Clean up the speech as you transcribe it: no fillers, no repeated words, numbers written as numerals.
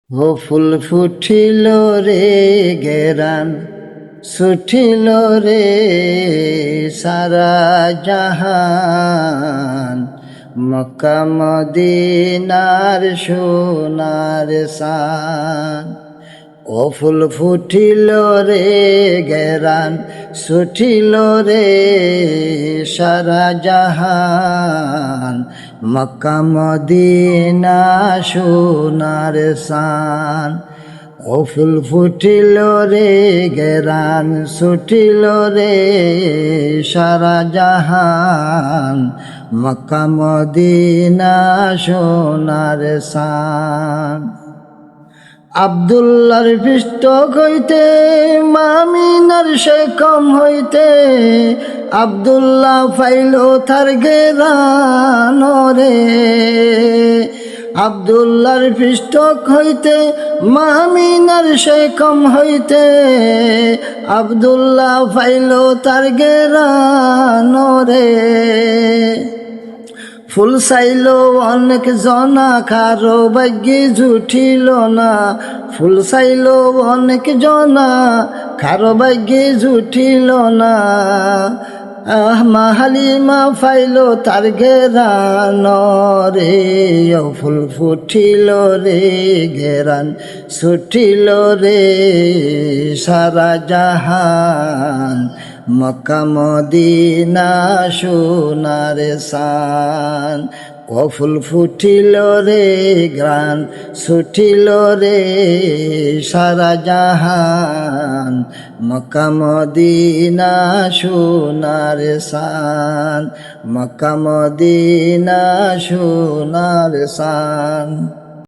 ও ফুল ফুটিল রে গেরান ছুটিল রে সারা জাহান, মক্কা মদিনার সোনার সান। ও ফুল ফুটিল রে গেরান ছুটিল রে সারা জাহান, মক্কা মদিনা সোনার সান। ও ফুল ফুটিল রে গেরান ছুটিল রে সারা জাহান, মক্কা মদিনা সোনার সান। আব্দুল্লাহর পৃষ্ঠ হইতে মামিনার সে কম হইতে, আব্দুল্লাহ ফাইল তার গেরান রে। আব্দুল্লাহর পৃষ্ঠ হইতে মামিনার সে কম হইতে, আব্দুল্লাহ ফাইল তার গেরান রে। ফুল চাইল অনেক জনা কারো ভাগ্যে জুটিল না, ফুল চাইল অনেক জনা কারো ভাগ্যে জুটিল না। মা হালিমা ফাইল তার গেরান রে। ও ফুল ফুটিল রে গেরান ছুটিল রে সারা জাহান, মক্কা মদিনা সোনার সান। ও ফুল ফুটিল রে গ্রান ছুটিল রে সারা জাহান, মক্কা মদিনা সোনার সান, মক্কা মদিনা সোনার সান।